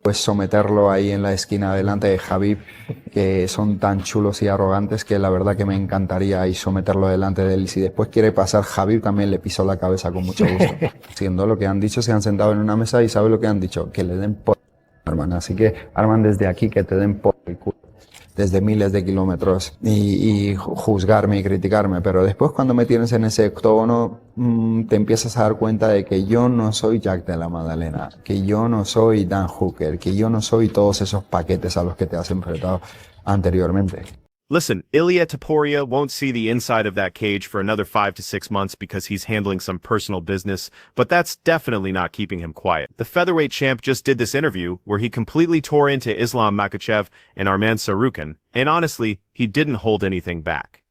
pues someterlo ahí en la esquina delante de Khabib, que son tan chulos y arrogantes que la verdad que me encantaría ahí someterlo delante de él. Y si después quiere pasar Khabib, también le piso la cabeza con mucho gusto. Siendo lo que han dicho, se han sentado en una mesa y sabe lo que han dicho, que le den por Arman. Así que, Arman, desde aquí que te den por el culo desde miles de kilómetros y juzgarme y criticarme, pero después cuando me tienes en ese octógono te empiezas a dar cuenta de que yo no soy Jack de la Magdalena, que yo no soy Dan Hooker, que yo no soy todos esos paquetes a los que te has enfrentado anteriormente. Listen, Ilia Topuria won't see the inside of that cage for another 5 to 6 months because he's handling some personal business, but that's definitely not keeping him quiet. The featherweight champ just did this interview where he completely tore into Islam Makhachev and Arman Tsarukyan, and honestly, he didn't hold anything back.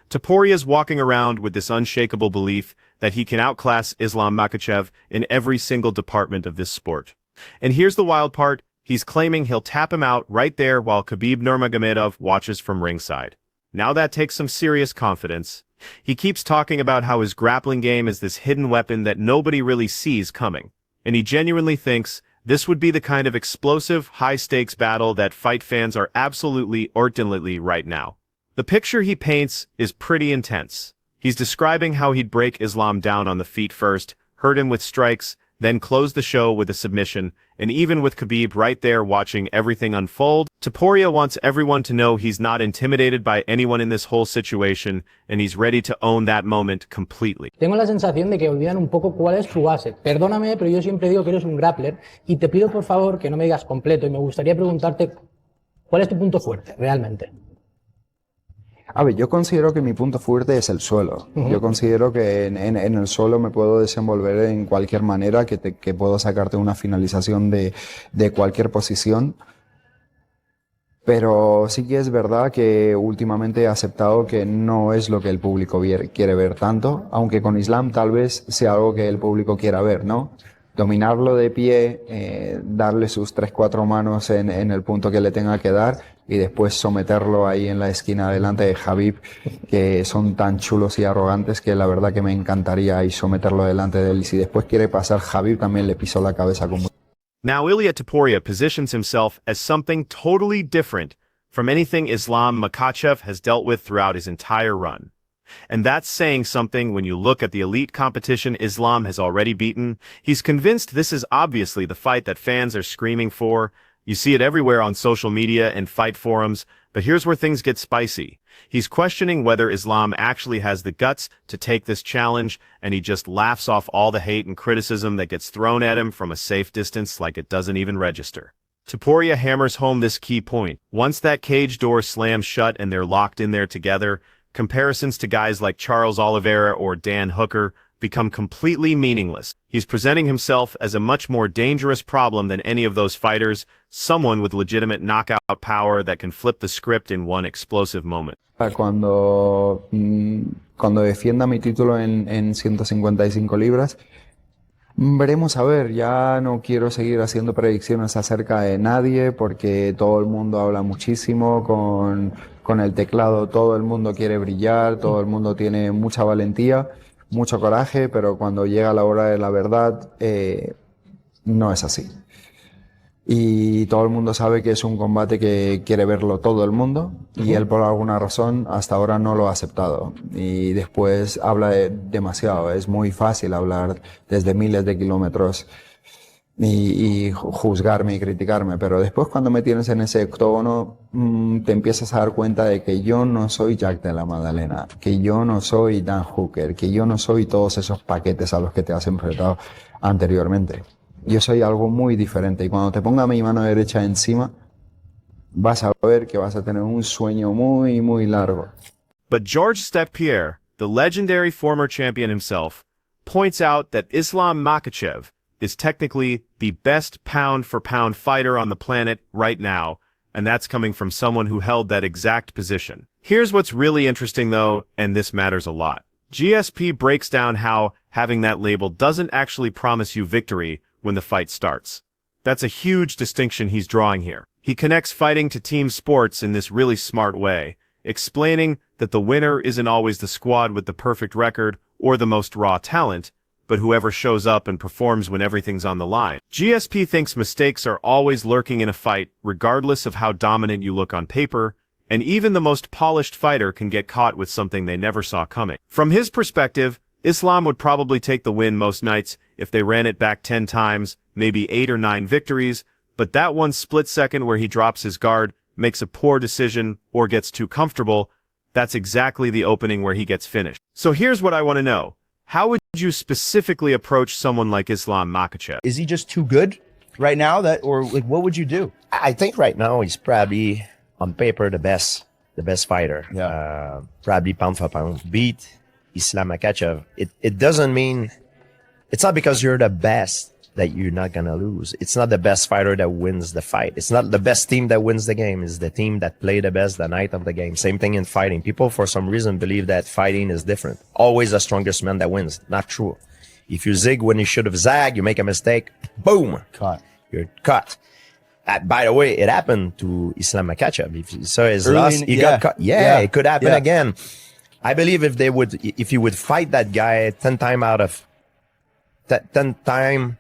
Topuria's walking around with this unshakable belief that he can outclass Islam Makhachev in every single department of this sport. And here's the wild part. He's claiming he'll tap him out right there while Khabib Nurmagomedov watches from ringside. Now that takes some serious confidence. He keeps talking about how his grappling game is this hidden weapon that nobody really sees coming. And he genuinely thinks this would be the kind of explosive, high-stakes battle that fight fans are absolutely ardently right now. The picture he paints is pretty intense. He's describing how he'd break Islam down on the feet first, hurt him with strikes, then close the show with a submission, and even with Khabib right there watching everything unfold, Topuria wants everyone to know he's not intimidated by anyone in this whole situation, and he's ready to own that moment completely. Tengo la sensación de que olvidan un poco cuál es su base. Perdóname, pero yo siempre digo que eres un grappler, y te pido por favor que no me digas completo, y me gustaría preguntarte cuál es tu punto fuerte, realmente. A ver, yo considero que mi punto fuerte es el suelo. Yo considero que en el suelo me puedo desenvolver en cualquier manera, que puedo sacarte una finalización de cualquier posición. Pero sí que es verdad que últimamente he aceptado que no es lo que el público quiere ver tanto, aunque con Islam tal vez sea algo que el público quiera ver, ¿no? Dominarlo de pie, darle sus 3-4 manos en el punto que le tenga que dar y después someterlo ahí en la esquina delante de Khabib, que son tan chulos y arrogantes que la verdad que me encantaría ahí someterlo delante de él. Y si después quiere pasar Khabib, también le piso la cabeza con mucho. Now Ilia Topuria positions himself as something totally different from anything Islam Makhachev has dealt with throughout his entire run. And that's saying something when you look at the elite competition Islam has already beaten. He's convinced this is obviously the fight that fans are screaming for. You see it everywhere on social media and fight forums, but here's where things get spicy. He's questioning whether Islam actually has the guts to take this challenge, and he just laughs off all the hate and criticism that gets thrown at him from a safe distance like it doesn't even register. Topuria hammers home this key point. Once that cage door slams shut and they're locked in there together, comparisons to guys like Charles Oliveira or Dan Hooker become completely meaningless. He's presenting himself as a much more dangerous problem than any of those fighters, someone with legitimate knockout power that can flip the script in one explosive moment. Cuando defienda mi título en 155 libras, veremos a ver. Ya no quiero seguir haciendo predicciones acerca de nadie porque todo el mundo habla muchísimo con el teclado, todo el mundo quiere brillar, todo el mundo tiene mucha valentía, mucho coraje, pero cuando llega la hora de la verdad no es así. Y todo el mundo sabe que es un combate que quiere verlo todo el mundo y él por alguna razón hasta ahora no lo ha aceptado. Y después habla demasiado, es muy fácil hablar desde miles de kilómetros y juzgarme y criticarme, pero después cuando me tienes en ese octógono te empiezas a dar cuenta de que yo no soy Jack de la Magdalena, que yo no soy Dan Hooker, que yo no soy todos esos paquetes a los que te has enfrentado anteriormente. Yo soy algo muy diferente y cuando te ponga mi mano derecha encima vas a ver que vas a tener un sueño muy, muy largo. But George St-Pierre, the legendary former champion himself, points out that Islam Makhachev is technically the best pound-for-pound fighter on the planet right now, and that's coming from someone who held that exact position. Here's what's really interesting though, and this matters a lot. GSP breaks down how having that label doesn't actually promise you victory when the fight starts. That's a huge distinction he's drawing here. He connects fighting to team sports in this really smart way, explaining that the winner isn't always the squad with the perfect record or the most raw talent, but whoever shows up and performs when everything's on the line. GSP thinks mistakes are always lurking in a fight, regardless of how dominant you look on paper, and even the most polished fighter can get caught with something they never saw coming. From his perspective, Islam would probably take the win most nights if they ran it back 10 times, maybe 8 or 9 victories, but that one split second where he drops his guard, makes a poor decision, or gets too comfortable, that's exactly the opening where he gets finished. So here's what I want to know. How would you specifically approach someone like Islam Makhachev? Is he just too good right now, or like what would you do? I think right now he's probably on paper the best fighter. Yeah. Probably pound for pound beat Islam Makhachev. It doesn't mean it's not because you're the best that you're not gonna lose. It's not the best fighter that wins the fight. It's not the best team that wins the game. It's the team that play the best the night of the game. Same thing in fighting. People for some reason believe that fighting is different. Always the strongest man that wins. Not true. If you zig when you should have zagged, you make a mistake, boom, Cut. you're cut. By the way, it happened to Islam Makhachev. If you saw his Early loss, in- he yeah. got cut. Yeah, it could happen Yeah. again. I believe if you would fight that guy 10 times out of 10 times,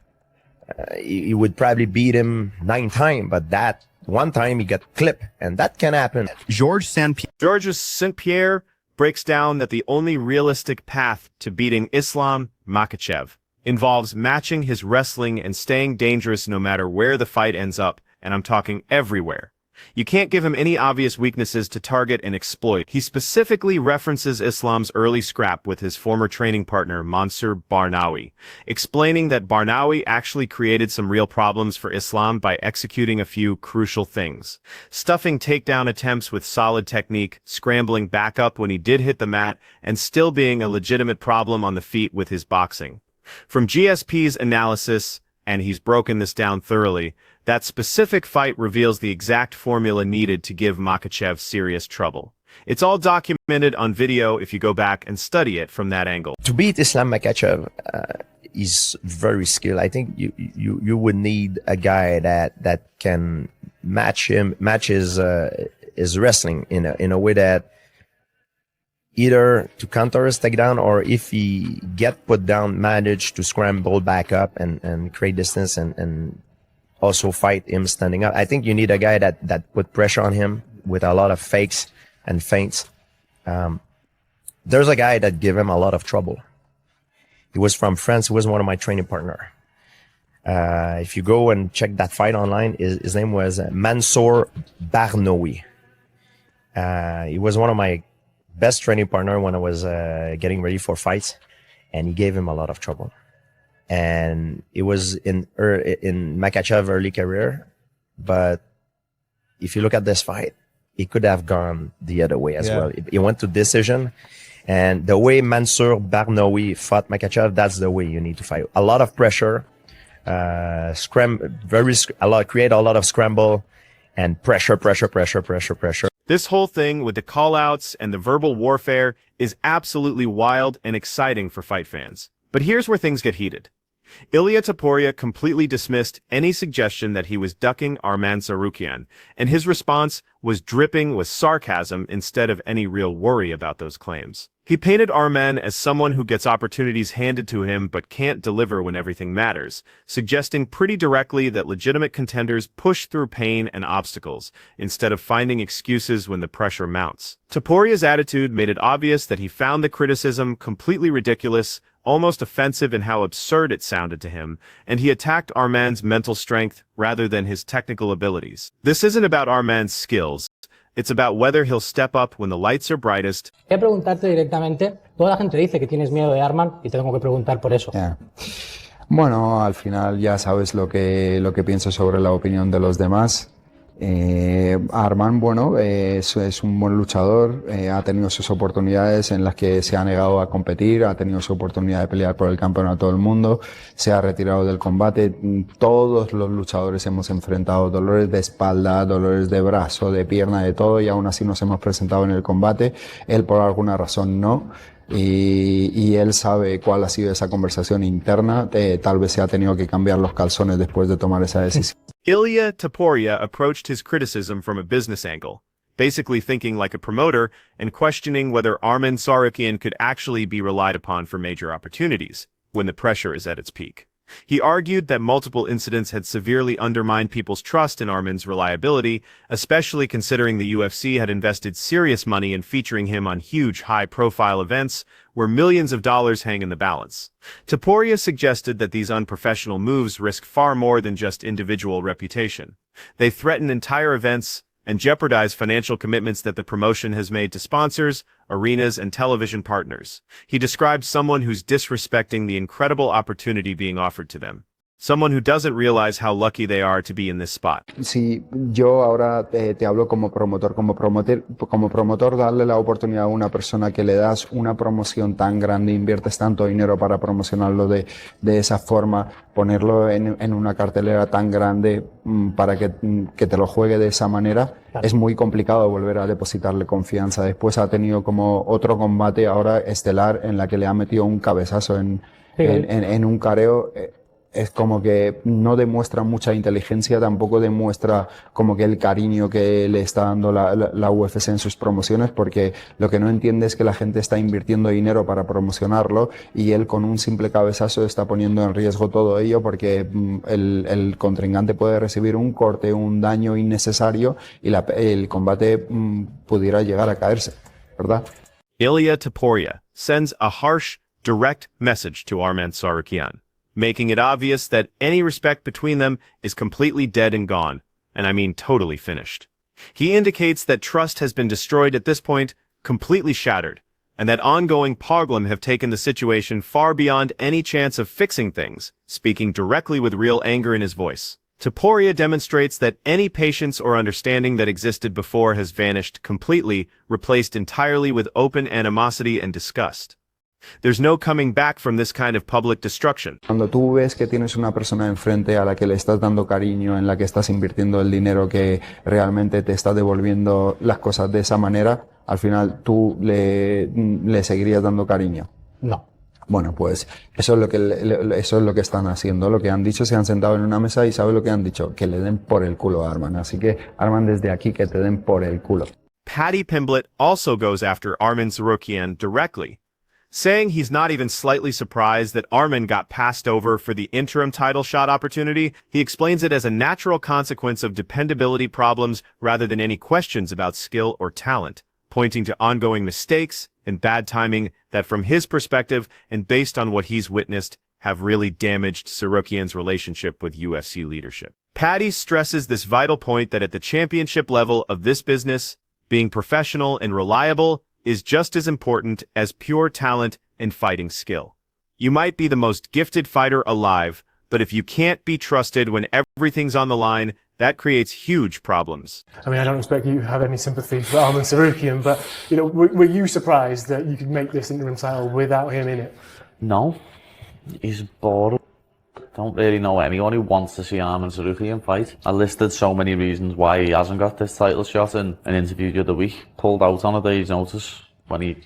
you would probably beat him 9 times. But that one time he got clipped, and that can happen. Georges St-Pierre breaks down that the only realistic path to beating Islam Makhachev involves matching his wrestling and staying dangerous no matter where the fight ends up, and I'm talking everywhere. You can't give him any obvious weaknesses to target and exploit. He specifically references Islam's early scrap with his former training partner Mansour Barnawi, explaining that Barnawi actually created some real problems for Islam by executing a few crucial things. Stuffing takedown attempts with solid technique, scrambling back up when he did hit the mat, and still being a legitimate problem on the feet with his boxing. From GSP's analysis, and he's broken this down thoroughly, that specific fight reveals the exact formula needed to give Makhachev serious trouble. It's all documented on video if you go back and study it from that angle. To beat Islam Makhachev, is very skilled. I think you would need a guy that can match his wrestling in a way that either to counter his takedown, or if he get put down, manage to scramble back up and create distance and also fight him standing up. I think you need a guy that put pressure on him with a lot of fakes and feints. There's a guy that gave him a lot of trouble. He was from France. He was one of my training partner. If you go and check that fight online, his name was Mansour Barnawi. He was one of my best training partner when I was getting ready for fights, and he gave him a lot of trouble. And it was in Makhachev early career, but if you look at this fight, it could have gone the other way as well. It went to decision, and the way Mansour Barnawi fought Makhachev, that's the way you need to fight. A lot of pressure, create a lot of scramble, and pressure. This whole thing with the call-outs and the verbal warfare is absolutely wild and exciting for fight fans. But here's where things get heated. Ilia Topuria completely dismissed any suggestion that he was ducking Arman Tsarukyan, and his response was dripping with sarcasm instead of any real worry about those claims. He painted Arman as someone who gets opportunities handed to him but can't deliver when everything matters, suggesting pretty directly that legitimate contenders push through pain and obstacles, instead of finding excuses when the pressure mounts. Topuria's attitude made it obvious that he found the criticism completely ridiculous, almost offensive in how absurd it sounded to him, and he attacked Arman's mental strength rather than his technical abilities. This isn't about Arman's skills. It's about whether he'll step up when the lights are brightest. Voy a preguntarte directamente. Toda la gente dice que tienes miedo de Arman y te tengo que preguntar por eso. Yeah. Bueno, al final ya sabes lo que pienso sobre la opinión de los demás. Arman, bueno, es un buen luchador, ha tenido sus oportunidades en las que se ha negado a competir, ha tenido su oportunidad de pelear por el campeonato del mundo, se ha retirado del combate. Todos los luchadores hemos enfrentado dolores de espalda, dolores de brazo, de pierna, de todo, y aún así nos hemos presentado en el combate. Él por alguna razón no. Y él sabe cuál ha sido esa conversación interna. Tal vez se ha tenido que cambiar los calzones después de tomar esa decisión. Ilia Topuria approached his criticism from a business angle, basically thinking like a promoter and questioning whether Arman Tsarukyan could actually be relied upon for major opportunities. when the pressure is at its peak. He argued that multiple incidents had severely undermined people's trust in Arman's reliability, especially considering the UFC had invested serious money in featuring him on huge high-profile events where millions of dollars hang in the balance. Topuria suggested that these unprofessional moves risk far more than just individual reputation. They threaten entire events and jeopardize financial commitments that the promotion has made to sponsors, arenas, and television partners. He described someone who's disrespecting the incredible opportunity being offered to them. Someone who doesn't realize how lucky they are to be in this spot. Si yo ahora te hablo como promotor, darle la oportunidad a una persona que le das una promoción tan grande, inviertes tanto dinero para promocionarlo de esa forma, ponerlo en una cartelera tan grande para que te lo juegue de esa manera, claro. Es muy complicado volver a depositarle confianza. Después ha tenido como otro combate ahora estelar en la que le ha metido un cabezazo en un careo. Es como que no demuestra mucha inteligencia, tampoco demuestra como que el cariño que le está dando la UFC en sus promociones, porque lo que no entiende es que la gente está invirtiendo dinero para promocionarlo y él con un simple cabezazo está poniendo en riesgo todo ello porque el contrincante puede recibir un corte, un daño innecesario y el combate pudiera llegar a caerse, ¿verdad? Ilia Topuria sends a harsh, direct message to Arman Tsarukyan, making it obvious that any respect between them is completely dead and gone, and I mean totally finished. He indicates that trust has been destroyed at this point, completely shattered, and that ongoing pogrom have taken the situation far beyond any chance of fixing things, speaking directly with real anger in his voice. Topuria demonstrates that any patience or understanding that existed before has vanished completely, replaced entirely with open animosity and disgust. There's no coming back from this kind of public destruction. Cuando tú ves que tienes una persona enfrente a la que le estás dando cariño, en la que estás invirtiendo el dinero que realmente te está devolviendo las cosas de esa manera, al final tú le seguirías dando cariño. No. Bueno, pues eso es lo que están haciendo. Lo que han dicho, se han sentado en una mesa y ¿sabe lo que han dicho? Que le den por el culo a Arman. Así que Arman, desde aquí que te den por el culo. Pimblett also goes after Arman Tsarukyan directly, saying he's not even slightly surprised that Arman got passed over for the interim title shot opportunity. He explains it as a natural consequence of dependability problems rather than any questions about skill or talent, pointing to ongoing mistakes and bad timing that from his perspective and based on what he's witnessed have really damaged Sarukian's relationship with UFC leadership. Paddy stresses this vital point that at the championship level of this business, being professional and reliable is just as important as pure talent and fighting skill. You might be the most gifted fighter alive, but if you can't be trusted when everything's on the line, that creates huge problems. I mean, I don't expect you to have any sympathy for Arman Tsarukyan, but you know, were you surprised that you could make this interim title without him in it? No, he's boring. Don't really know anyone who wants to see Arman Tsarukyan fight. I listed so many reasons why he hasn't got this title shot in an interview the other week. Pulled out on a day's notice when he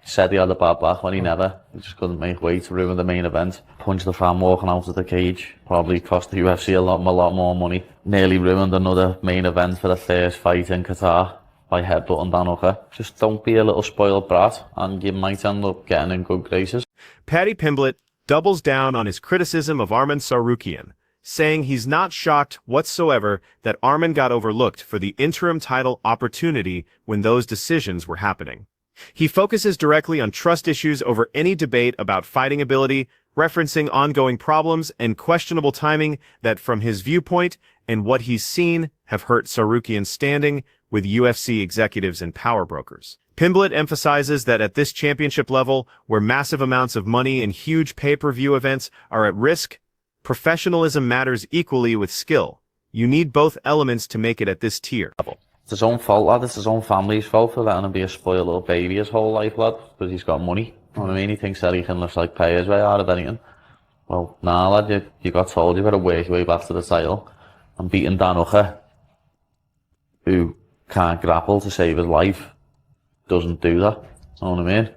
said he had a bad back when he never. He just couldn't make weight to ruin the main event. Punched the fan walking out of the cage. Probably cost the UFC a lot more money. Nearly ruined another main event for the first fight in Qatar by headbutting Dan Hooker. Just don't be a little spoiled brat and you might end up getting in good graces. Pimblett doubles down on his criticism of Arman Tsarukyan, saying he's not shocked whatsoever that Arman got overlooked for the interim title opportunity when those decisions were happening. He focuses directly on trust issues over any debate about fighting ability, referencing ongoing problems and questionable timing that, from his viewpoint and what he's seen, have hurt Sarukian's standing with UFC executives and power brokers. Pimblett emphasizes that at this championship level, where massive amounts of money and huge pay-per-view events are at risk, professionalism matters equally with skill. You need both elements to make it at this tier level. It's his own fault, lad. It's his own family's fault for letting him be a spoiled little baby his whole life, lad, because he's got money. You know what I mean? He thinks that he can just like pay his way out of anything. Well, nah, lad, you got told you better work your way back to the title. And beating Dan Hooker, who can't grapple to save his life, doesn't do that. You know what I mean?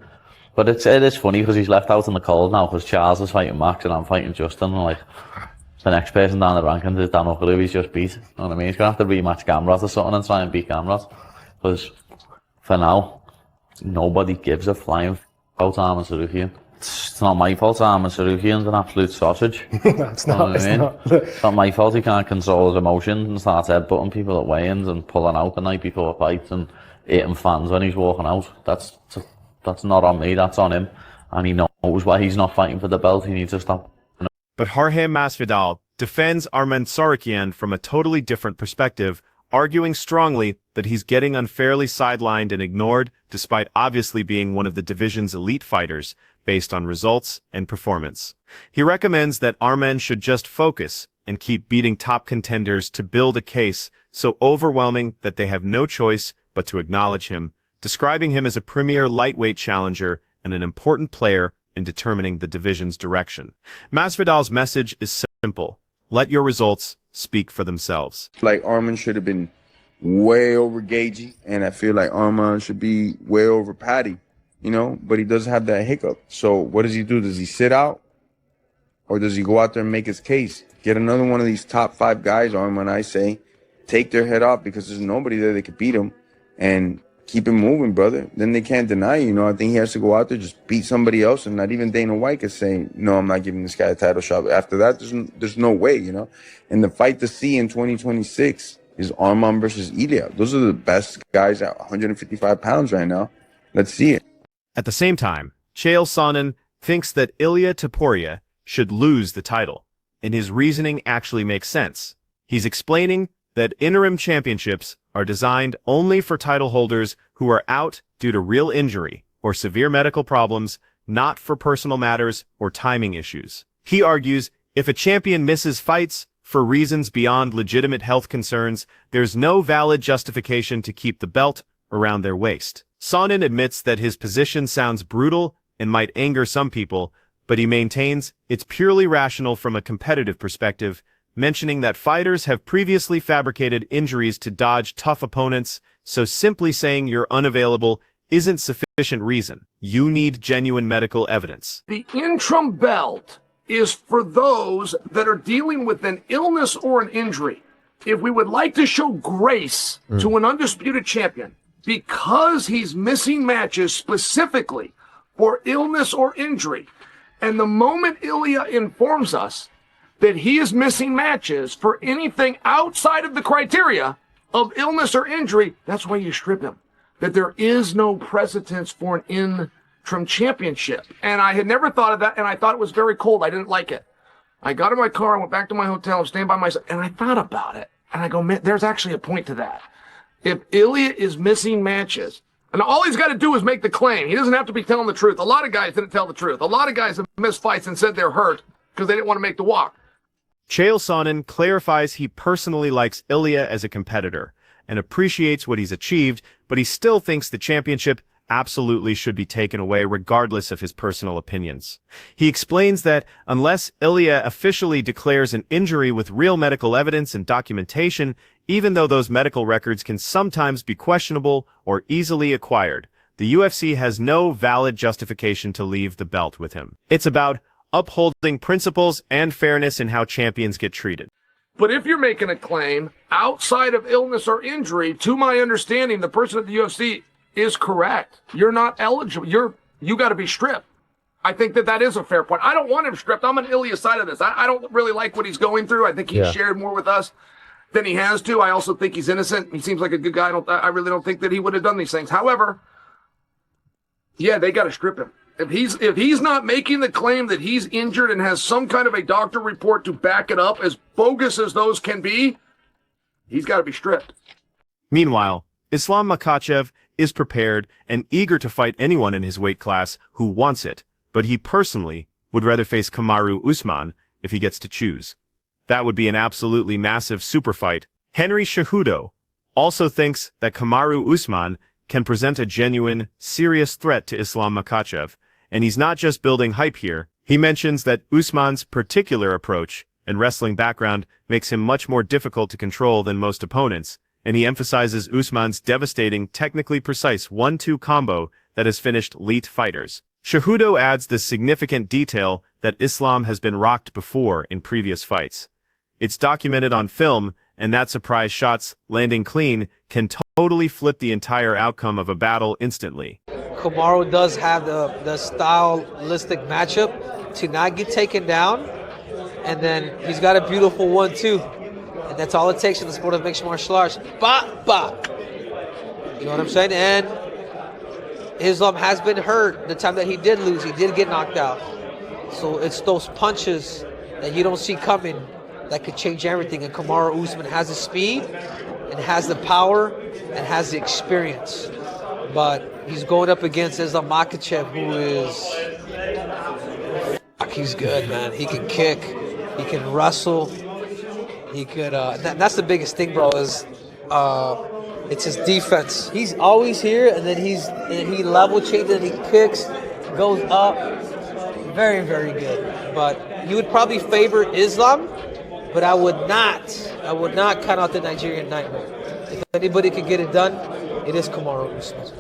But it is funny because he's left out in the cold now because Charles is fighting Max and I'm fighting Justin. And like, the next person down the rankings is Dan Hooker, who he's just beat. You know what I mean? He's going to have to rematch Gamrot or something and try and beat Gamrot. Because for now, nobody gives a flying about Arman Tsarukyan. It's not my fault. Arman Tsarukyan's an absolute sausage. No, it's not. It's not my fault. He can't control his emotions and starts headbutting people at weigh-ins and pulling out the night before fights and hitting fans when he's walking out. That's not on me. That's on him. And he knows why he's not fighting for the belt. He needs to stop. But Jorge Masvidal defends Arman Tsarukyan from a totally different perspective, arguing strongly that he's getting unfairly sidelined and ignored despite obviously being one of the division's elite fighters based on results and performance. He recommends that Arman should just focus and keep beating top contenders to build a case so overwhelming that they have no choice but to acknowledge him, describing him as a premier lightweight challenger and an important player in determining the division's direction. Masvidal's message is simple. Let your results speak for themselves. Like Arman should have been way over Gagey, and I feel like Arman should be way over Patty, you know, but he does have that hiccup. So what does he do? Does he sit out? Or does he go out there and make his case? Get another one of these top 5 guys, Arman, I say, take their head off because there's nobody there that could beat him, and keep him moving, brother. Then they can't deny you. You know, I think he has to go out there, just beat somebody else, and not even Dana White could say, no, I'm not giving this guy a title shot. After that, there's no way, you know. And the fight to see in 2026 is Arman versus Ilia. Those are the best guys at 155 pounds right now. Let's see it. At the same time, Chael Sonnen thinks that Ilia Topuria should lose the title, and his reasoning actually makes sense. He's explaining that interim championships are designed only for title holders who are out due to real injury or severe medical problems, not for personal matters or timing issues. He argues if a champion misses fights for reasons beyond legitimate health concerns, there's no valid justification to keep the belt around their waist. Sonnen admits that his position sounds brutal and might anger some people, but he maintains it's purely rational from a competitive perspective, mentioning that fighters have previously fabricated injuries to dodge tough opponents, so simply saying you're unavailable isn't sufficient reason. You need genuine medical evidence. The interim belt is for those that are dealing with an illness or an injury. If we would like to show grace to an undisputed champion because he's missing matches specifically for illness or injury, and the moment Ilia informs us that he is missing matches for anything outside of the criteria of illness or injury, that's why you strip him. That there is no precedence for an interim championship. And I had never thought of that, and I thought it was very cold. I didn't like it. I got in my car, I went back to my hotel, I'm staying by myself, and I thought about it. And I go, man, there's actually a point to that. If Ilia is missing matches, and all he's got to do is make the claim. He doesn't have to be telling the truth. A lot of guys didn't tell the truth. A lot of guys have missed fights and said they're hurt because they didn't want to make the walk. Chael Sonnen clarifies he personally likes Ilia as a competitor and appreciates what he's achieved, but he still thinks the championship absolutely should be taken away regardless of his personal opinions. He explains that unless Ilia officially declares an injury with real medical evidence and documentation, even though those medical records can sometimes be questionable or easily acquired, the UFC has no valid justification to leave the belt with him. It's about upholding principles and fairness in how champions get treated. But if you're making a claim outside of illness or injury, to my understanding, the person at the UFC is correct. You're not eligible. You got to be stripped. I think that is a fair point. I don't want him stripped. I'm on Ilia's side of this. I don't really like what he's going through. I think he's shared more with us than he has to. I also think he's innocent. He seems like a good guy. I really don't think that he would have done these things. However, yeah, they got to strip him. If he's not making the claim that he's injured and has some kind of a doctor report to back it up, as bogus as those can be, he's got to be stripped. Meanwhile, Islam Makhachev is prepared and eager to fight anyone in his weight class who wants it, but he personally would rather face Kamaru Usman if he gets to choose. That would be an absolutely massive super fight. Henry Cejudo also thinks that Kamaru Usman can present a genuine, serious threat to Islam Makhachev, and he's not just building hype here. He mentions that Usman's particular approach and wrestling background makes him much more difficult to control than most opponents, and he emphasizes Usman's devastating, technically precise 1-2 combo that has finished elite fighters. Cejudo adds the significant detail that Islam has been rocked before in previous fights. It's documented on film, and that surprise shots landing clean can totally flip the entire outcome of a battle instantly. Kamaru does have the stylistic matchup to not get taken down, and then he's got a beautiful 1-2, and that's all it takes in the sport of mixed martial arts. Bop, bop. You know what I'm saying? And Islam has been hurt. The time that he did lose, he did get knocked out. So it's those punches that you don't see coming that could change everything. And Kamaru Usman has the speed, and has the power, and has the experience. But he's going up against Islam Makhachev, who is... He's good, man. He can kick. He can wrestle. He could... that's the biggest thing, bro, is... it's his defense. He's always here, and then he level changes, and he kicks, goes up. Very, very good. But you would probably favor Islam, but I would not count out the Nigerian Nightmare. If anybody could get it done, it is Kamaru Usman.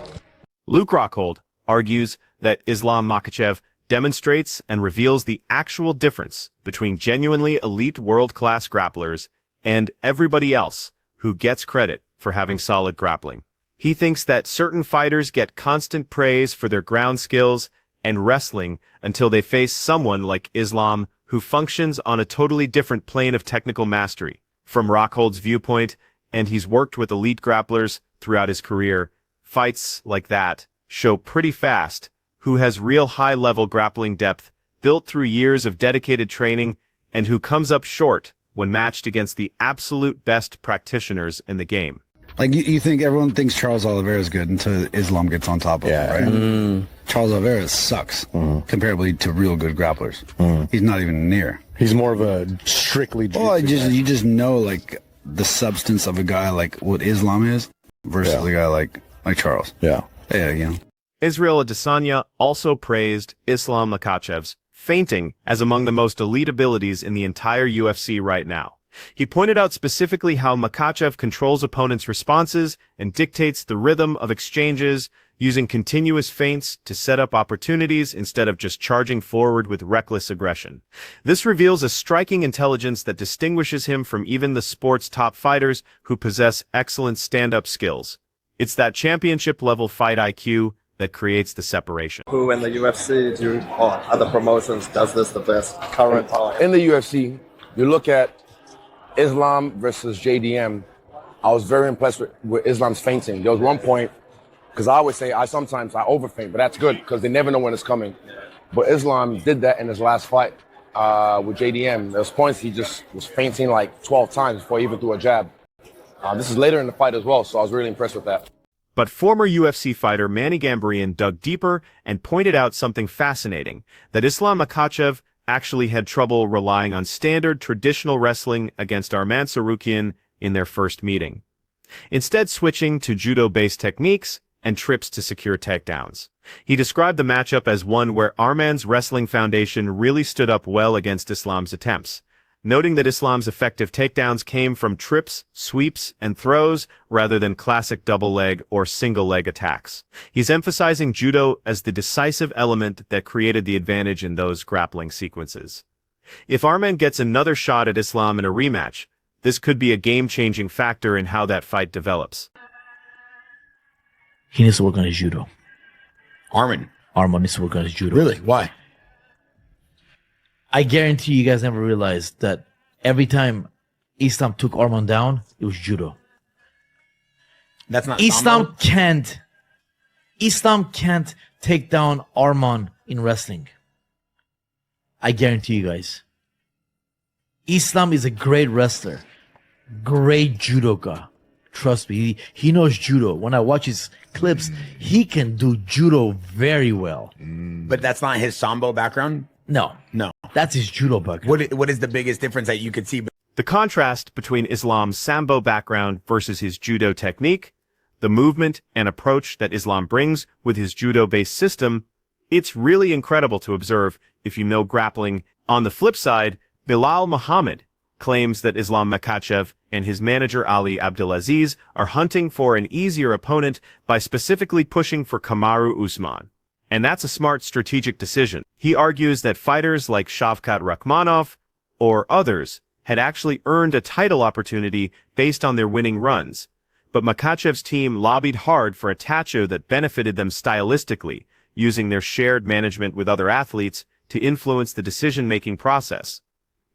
Luke Rockhold argues that Islam Makhachev demonstrates and reveals the actual difference between genuinely elite world-class grapplers and everybody else who gets credit for having solid grappling. He thinks that certain fighters get constant praise for their ground skills and wrestling until they face someone like Islam, who functions on a totally different plane of technical mastery. From Rockhold's viewpoint, and he's worked with elite grapplers throughout his career, fights like that show pretty fast who has real high-level grappling depth built through years of dedicated training and who comes up short when matched against the absolute best practitioners in the game. Like, you think everyone thinks Charles Oliveira is good until Islam gets on top of him, right? Charles Oliveira sucks comparably to real good grapplers. He's not even near. He's more of a strictly jiu-jitsu you just know, like, the substance of a guy like what Islam is versus a guy like Charles. Yeah, you know. Israel Adesanya also praised Islam Makhachev's feinting as among the most elite abilities in the entire UFC right now. He pointed out specifically how Makhachev controls opponents' responses and dictates the rhythm of exchanges, using continuous feints to set up opportunities instead of just charging forward with reckless aggression. This reveals a striking intelligence that distinguishes him from even the sport's top fighters who possess excellent stand-up skills. It's that championship-level fight IQ that creates the separation. Who in the UFC or other promotions does this the best current time? In the UFC, you look at Islam versus JDM. I was very impressed with Islam's feinting. There was one point, because I always say I overfeint, but that's good because they never know when it's coming. But Islam did that in his last fight with JDM. There was points he just was feinting like 12 times before he even threw a jab. This is later in the fight as well, so I was really impressed with that. But former UFC fighter Manny Gambarian dug deeper and pointed out something fascinating, that Islam Makhachev actually had trouble relying on standard traditional wrestling against Arman Tsarukyan in their first meeting, instead switching to judo-based techniques and trips to secure takedowns. He described the matchup as one where Arman's wrestling foundation really stood up well against Islam's attempts, noting that Islam's effective takedowns came from trips, sweeps, and throws rather than classic double-leg or single-leg attacks. He's emphasizing judo as the decisive element that created the advantage in those grappling sequences. If Arman gets another shot at Islam in a rematch, this could be a game-changing factor in how that fight develops. He needs to work on his judo. Arman needs to work on his judo. Really? Why? I guarantee you guys never realized that every time Islam took Arman down, it was judo. That's not Islam can't take down Arman in wrestling. I guarantee you guys. Islam is a great wrestler, great judoka. Trust me, he knows judo. When I watch his clips, he can do judo very well. But that's not his sambo background? No. That's his judo background. What is the biggest difference that you could see? The contrast between Islam's sambo background versus his judo technique, the movement and approach that Islam brings with his judo-based system, it's really incredible to observe if you know grappling. On the flip side, Bilal Muhammad claims that Islam Makhachev and his manager Ali Abdelaziz are hunting for an easier opponent by specifically pushing for Kamaru Usman. And that's a smart strategic decision. He argues that fighters like Shavkat Rakhmonov or others had actually earned a title opportunity based on their winning runs, but Makhachev's team lobbied hard for a tattoo that benefited them stylistically, using their shared management with other athletes to influence the decision-making process.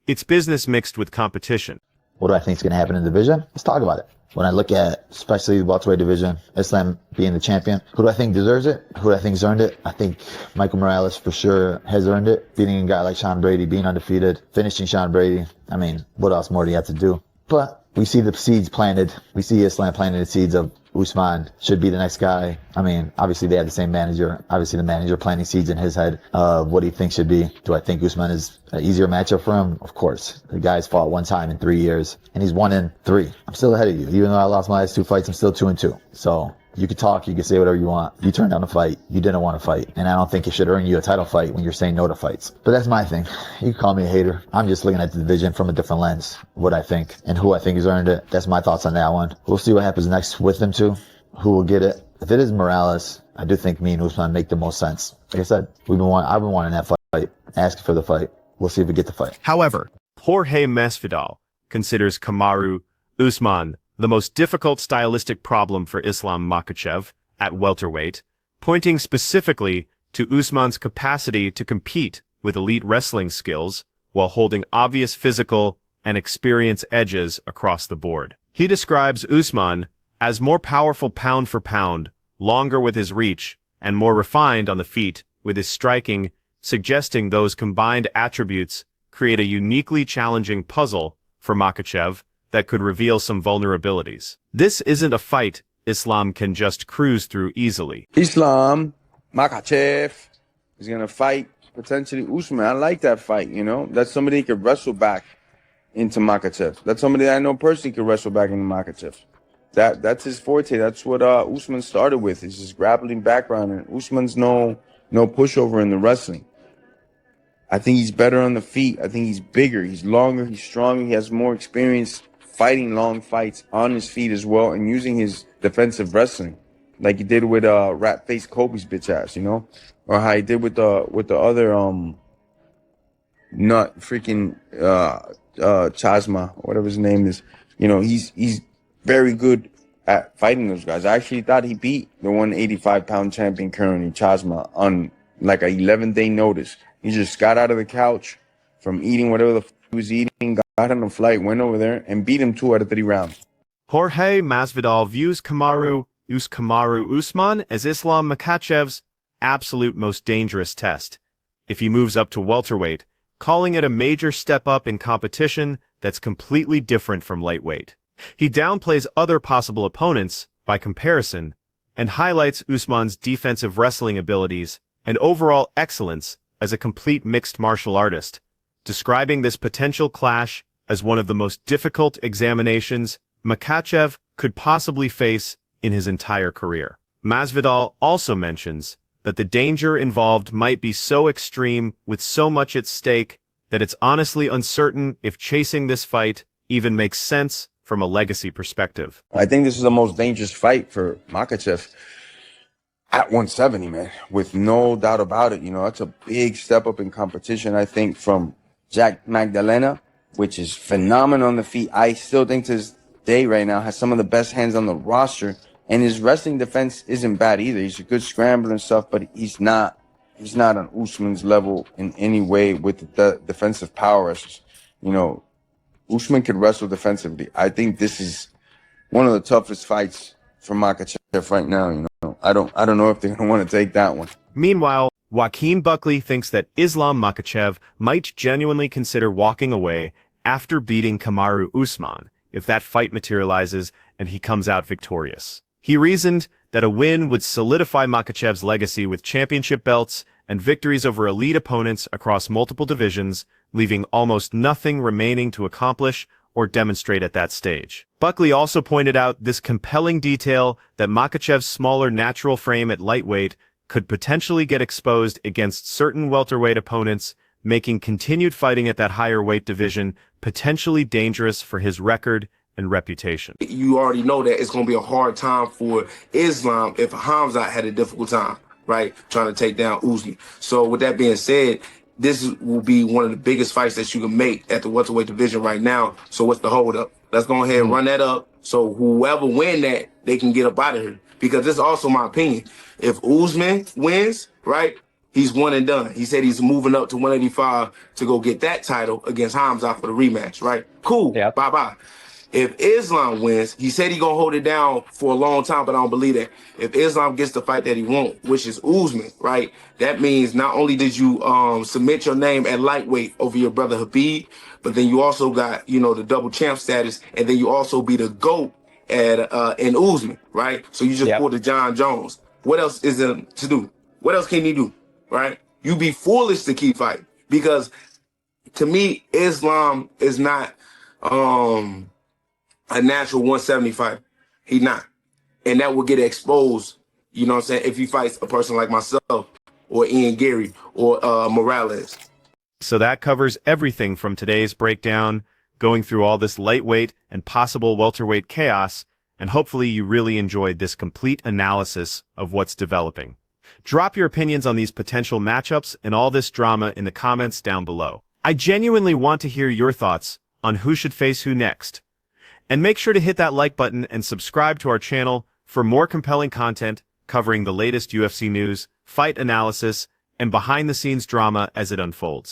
It's business mixed with competition. What do I think is going to happen in the division? Let's talk about it. When I look at, especially the welterweight division, Islam being the champion, who do I think deserves it? Who do I think has earned it? I think Michael Morales for sure has earned it. Beating a guy like Sean Brady, being undefeated, finishing Sean Brady. I mean, what else more do you have to do? But we see the seeds planted. We see Islam planting the seeds of Usman should be the next guy. I mean, obviously they have the same manager. Obviously the manager planting seeds in his head of what he thinks should be. Do I think Usman is an easier matchup for him? Of course. The guy's fought one time in 3 years, and he's 1 in 3. I'm still ahead of you. Even though I lost my last 2 fights, I'm still 2 and 2. So you could talk, you could say whatever you want. You turned down a fight. You didn't want to fight. And I don't think it should earn you a title fight when you're saying no to fights. But that's my thing. You can call me a hater. I'm just looking at the division from a different lens, what I think, and who I think has earned it. That's my thoughts on that one. We'll see what happens next with them two. Who will get it? If it is Morales, I do think me and Usman make the most sense. Like I said, I've been wanting that fight, asking for the fight. We'll see if we get the fight. However, Jorge Masvidal considers Kamaru Usman the most difficult stylistic problem for Islam Makhachev at welterweight, pointing specifically to Usman's capacity to compete with elite wrestling skills while holding obvious physical and experience edges across the board. He describes Usman as more powerful pound for pound, longer with his reach, and more refined on the feet with his striking, suggesting those combined attributes create a uniquely challenging puzzle for Makhachev that could reveal some vulnerabilities. This isn't a fight Islam can just cruise through easily. Islam Makhachev is going to fight potentially Usman. I like that fight, you know. That's somebody who could wrestle back into Makhachev. That's somebody that I know personally could wrestle back into Makhachev. That's his forte. That's what Usman started with. It's his grappling background, and Usman's no pushover in the wrestling. I think he's better on the feet. I think he's bigger. He's longer. He's stronger. He has more experience fighting long fights on his feet as well, and using his defensive wrestling, like he did with rat face Kobe's bitch ass, you know, or how he did with the other nut freaking Chasma, whatever his name is. You know, he's very good at fighting those guys. I actually thought he beat the 185-pound champion currently, Chasma, on like a 11-day notice. He just got out of the couch from eating whatever the he was eating, got on a flight, went over there, and beat him 2 out of 3 rounds. Jorge Masvidal views Kamaru Usman as Islam Makhachev's absolute most dangerous test. If he moves up to welterweight, calling it a major step up in competition that's completely different from lightweight. He downplays other possible opponents by comparison and highlights Usman's defensive wrestling abilities and overall excellence as a complete mixed martial artist, describing this potential clash as one of the most difficult examinations Makhachev could possibly face in his entire career. Masvidal also mentions that the danger involved might be so extreme with so much at stake that it's honestly uncertain if chasing this fight even makes sense from a legacy perspective. I think this is the most dangerous fight for Makhachev at 170, man, with no doubt about it. You know, that's a big step up in competition, I think, from Jack Magdalena, which is phenomenal on the feet. I still think to this day right now has some of the best hands on the roster, and his wrestling defense isn't bad either. He's a good scrambler and stuff, but he's not on Usman's level in any way with the defensive power. You know, Usman could wrestle defensively. I think this is one of the toughest fights for Makhachev right now. You know, I don't know if they're gonna want to take that one. Meanwhile, Joaquin Buckley thinks that Islam Makhachev might genuinely consider walking away after beating Kamaru Usman if that fight materializes and he comes out victorious. He reasoned that a win would solidify Makhachev's legacy with championship belts and victories over elite opponents across multiple divisions, leaving almost nothing remaining to accomplish or demonstrate at that stage. Buckley also pointed out this compelling detail that Makhachev's smaller natural frame at lightweight could potentially get exposed against certain welterweight opponents, making continued fighting at that higher weight division potentially dangerous for his record and reputation. You already know that it's going to be a hard time for Islam if Hamzat had a difficult time, right, trying to take down Uzi. So with that being said, this will be one of the biggest fights that you can make at the welterweight division right now. So what's the hold up? Let's go ahead and run that up. So whoever win that they can get up out of here. Because this is also my opinion. If Usman wins, right, he's one and done. He said he's moving up to 185 to go get that title against Hamza for the rematch, right? Cool. Bye-bye. If Islam wins, he said he's going to hold it down for a long time, but I don't believe that. If Islam gets the fight that he wants, which is Usman, right, that means not only did you submit your name at lightweight over your brother Habib, but then you also got, you know, the double champ status, and then you also be the GOAT at in Usman, right? So you just pulled the John Jones. What else is there to do? What else can he do, right? You be foolish to keep fighting, because to me, Islam is not a natural 175. He not. And that will get exposed, you know what I'm saying, if he fights a person like myself or Ian Gary or Morales. So that covers everything from today's breakdown, going through all this lightweight and possible welterweight chaos, and hopefully you really enjoyed this complete analysis of what's developing. Drop your opinions on these potential matchups and all this drama in the comments down below. I genuinely want to hear your thoughts on who should face who next. And make sure to hit that like button and subscribe to our channel for more compelling content covering the latest UFC news, fight analysis, and behind-the-scenes drama as it unfolds.